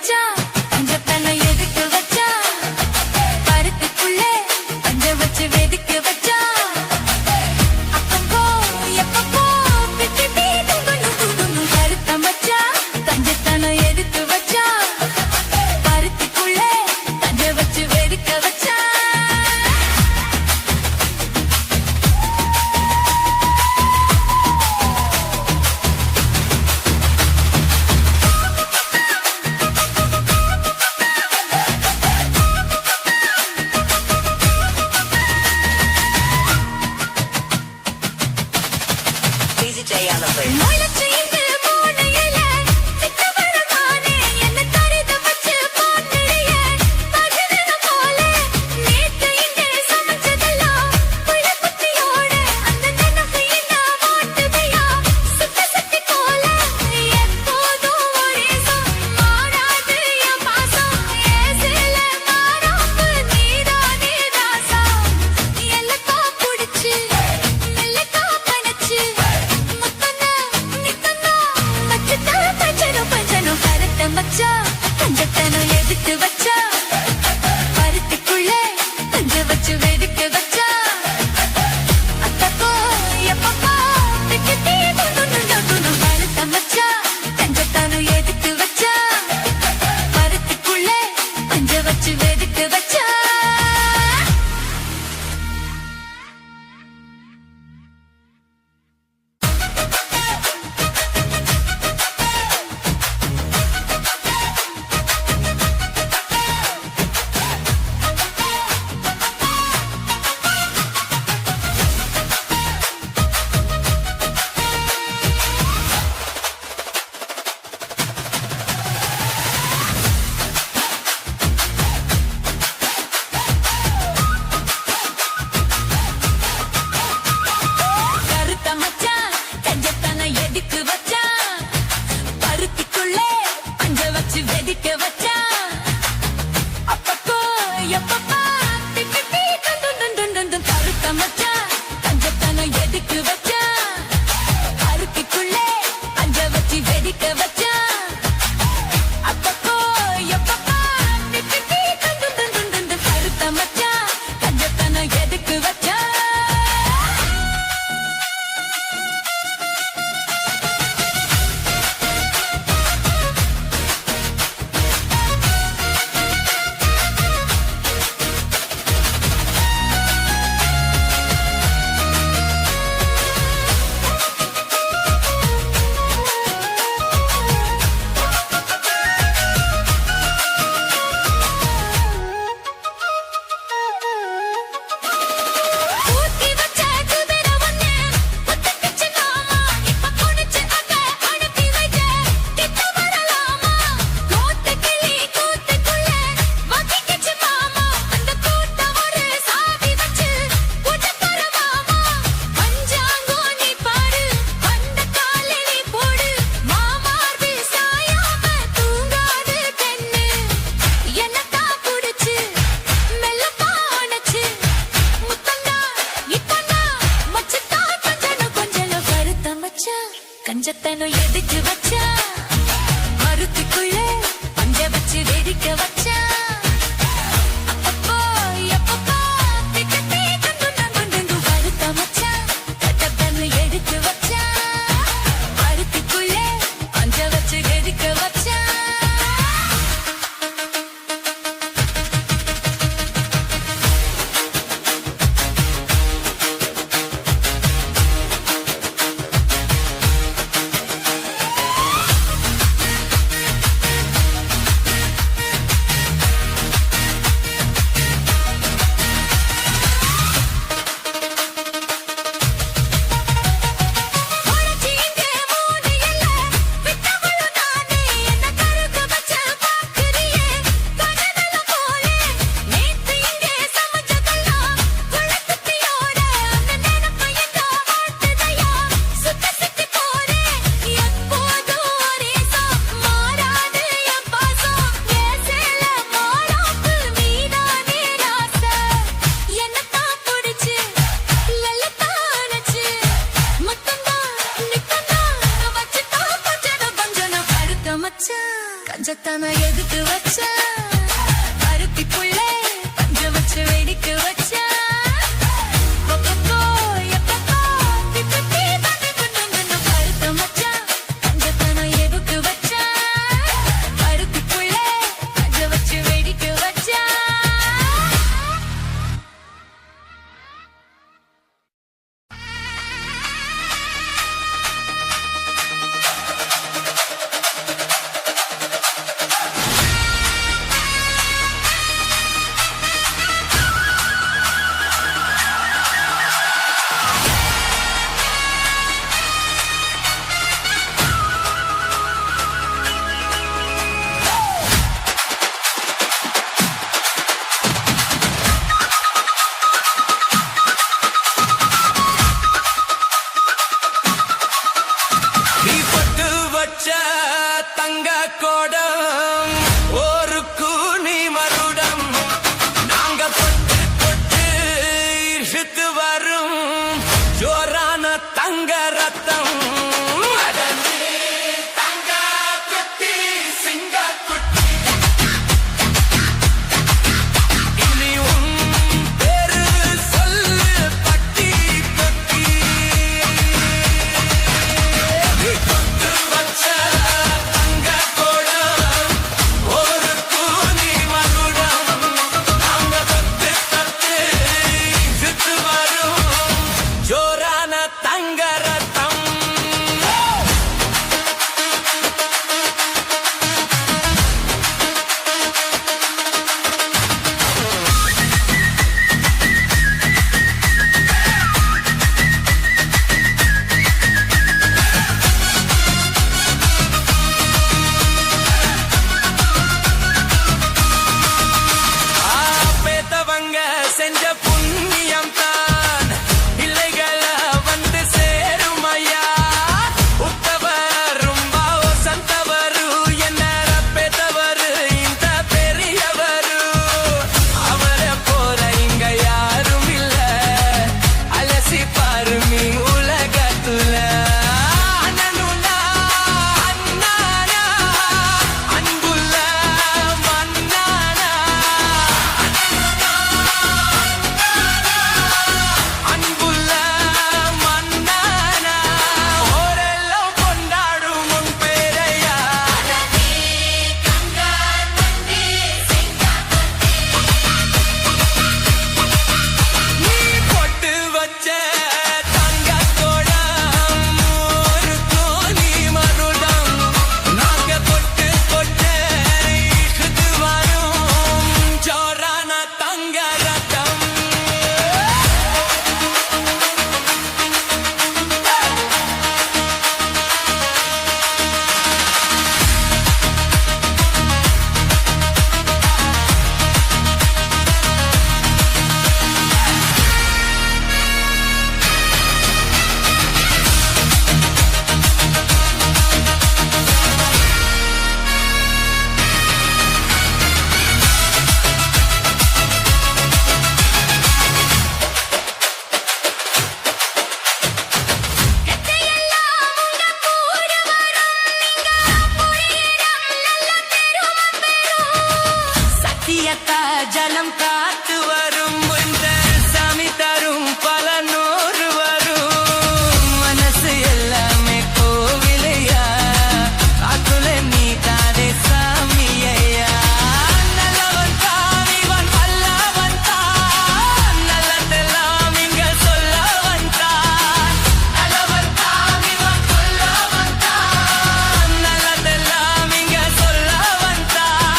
மச்சான் தங்கத்தனை எதுக்கு வச்சா பருத்திக்குள்ளே பஞ்ச வச்சு வெதுக்கு வச்சா அப்பப்போ எப்பப்போ பிட்டி பீடும் கருத்த மச்சான் தங்கத்தனை எதுக்கு வச்சா பருத்திக்குள்ளே பஞ்ச வச்சு வெதுக்க வச்சா தங்கத்தனை எதுக்கு வச்சா பருத்திக்குள்ளே பஞ்ச வச்சு வெதுக்க வச்சா அப்பப்போ எப்பப்போ பிட்டி பீடும் கருத்த மச்சான் தங்கத்தனை எதுக்கு வச்சா பருத்திக்குள்ளே பஞ்ச வச்சு வெதுக்க வச்சா கஞ்சத்தனை எதுக்கு வச்சா மருத்துக்குள்ளே பஞ்ச வச்சு வெடிக்க வச்சா அப்பப்போ எப்பப்போ பிட்டி பீடும் கருத்த மச்சான் கஞ்சத்தனை எதுக்கு வச்சா மருத்துக்குள்ளே பஞ்ச வச்சு வெடிக்க வச்சா பஞ்சத்தான எதுக்கு வச்சா பருத்தி புள்ளே பஞ்ச வச்சு வெடிக்க வச்சா தங்க கோடம் ஒரு கூனி மருடம் நாங்க பொட்டு பொட்டு இழுத்து வரும் ஜோரான தங்க ரத்தம் தங்க குட்டி சிங்க குட்டி இனியும் பேரு சொல்லு பட்டி தொட்டி கொட்டு வச்ச செஞ்ச புண்ணியம் தான் இல்லைகளை வந்து சேரும் ஐயா உத்தவரும் வசந்தவரு என்ன பெத்தவரு இந்த பெரியவரு அவரை போற இங்க யாரும் இல்ல அலசி பாரு மீ உலகத்துல அண்ணனுலா அண்ணானா அன்புள்ள மன்னானா அன்புள்ள மன்னானா ஓரெல்லாம் கொண்டாடும் உன் பேரையா நீ பொட்டு வச்ச தங்க கோடம் ஒரு கோனி மருடம் நாங்க பொட்டு பொட்டு இழுத்து வரும் ஜோரான தங்க ரத்தம் சத்தியத்தா ஜலம் காத்து வரும் இந்த சாமி தரும் பல நூறு வரும் மனசு எல்லாமே கோவிலையா அக்குல நீ தானே சாமியையா நல்லவன் தானிவன் வல்லவன் தான் நல்லதெல்லாம் இங்க சொல்லவன் தான் நல்லவன் தானிவன் சொல்லவன் தான் நல்லதெல்லாம் இங்க சொல்லவன் தான்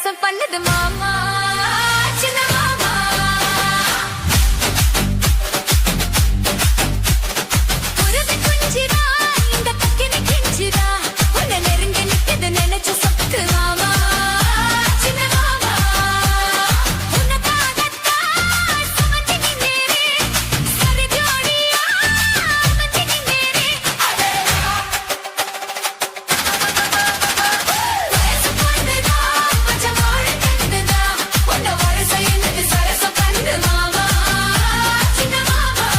சரசம் பண்ணுது மாமா சின்ன மாமா புருது குஞ்சிரா இந்த பக்கினி கிஞ்சிரா உன்னை நெருங்கி நிற்குது நினைச்சு சொத்து மாமா சின்ன மாமா உன்னதாகத்தான் சுமந்து நின்னேனே சரி ஜோடியா அமர்ந்து நின்னேனே வயசு பொண்ணுதா மச்சம் வாழ கண்டுதா உன்னை வரிசை என்னது சரசம் பண்ணு மாமா சின்ன மாமா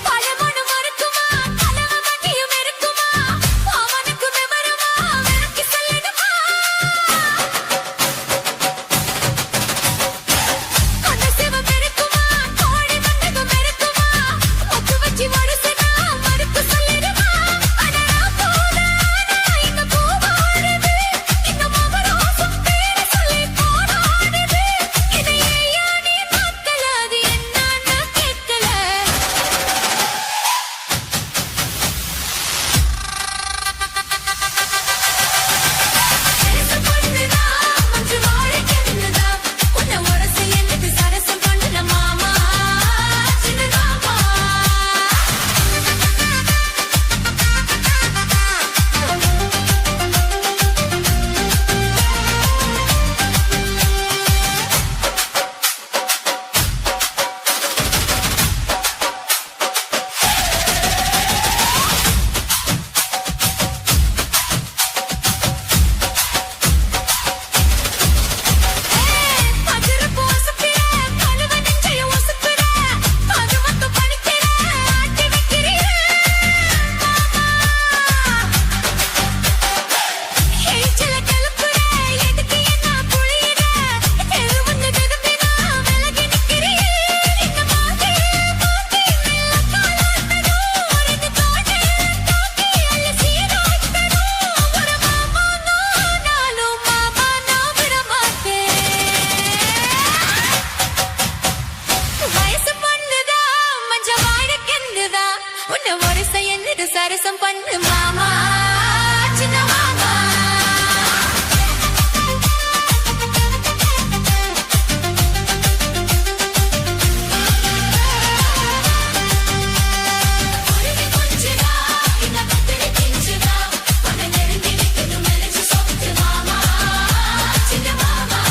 பழமொழி மறுக்குமா கலவ மதியம் இருக்குமா அவனுக்கு விவரமா விளக்கி சொல்லணுமா அந்த சிவம் இருக்குமா கோழி மண்டகம் இருக்குமா ஒத்து வச்சு வரிசைனா மறுப்பு சொல்லிடுமா அடடா போடா இங்க பூவாடுது இந்த மவரோசம் பேரை சொல்லி போராடுது இதை ஏயா நீ பார்க்கல அது என்னன்னு கேட்கல சரசம் பண்ணுதா மஞ்சு வாழ கண்ணுதா உன்னை உரசி என்னது சரசம் பண்ணுன மாமா சின்ன மாமா பஜர போசப்பிர கழுவ நெஞ்சைய ஒசுப்புற அது மட்டும் பணிக்கிற ஆட்டி வைக்கிறீர ஹெய்ச்சல கலப்புற எதுக்கு என்ன புளியிற எருவந்து திரும்பினா விலகி நிக்கிறீர் இந்த மாத்தி மாத்தி மெல்ல காலாட்டணும் ஒரு தோட்டை தாக்கி அல்ல சீராட்டணும் ஒரு மாமா நானும் மாமா நான் விட மாட்டேன் வயசு பொண்ணுதா மஞ்ச வாழ கண்டுதா உன்னை வரிசை என்னது சரசம் பண்ணு மாமா சின்ன மாமா புருது குஞ்சிரா இந்த பக்கினி கிஞ்சிரா உன்னை நெருங்கி நிற்குது நினைச்சு சொத்து மாமா சின்ன மாமா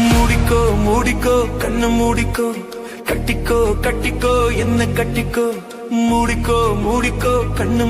மூடிக்கோ மூடிக்கோ கண்ணு மூடிக்கோ கட்டிக்கோ கட்டிக்கோ என்ன கட்டிக்கோ மூடிக்கோ மூடிக்கோ கண்ணு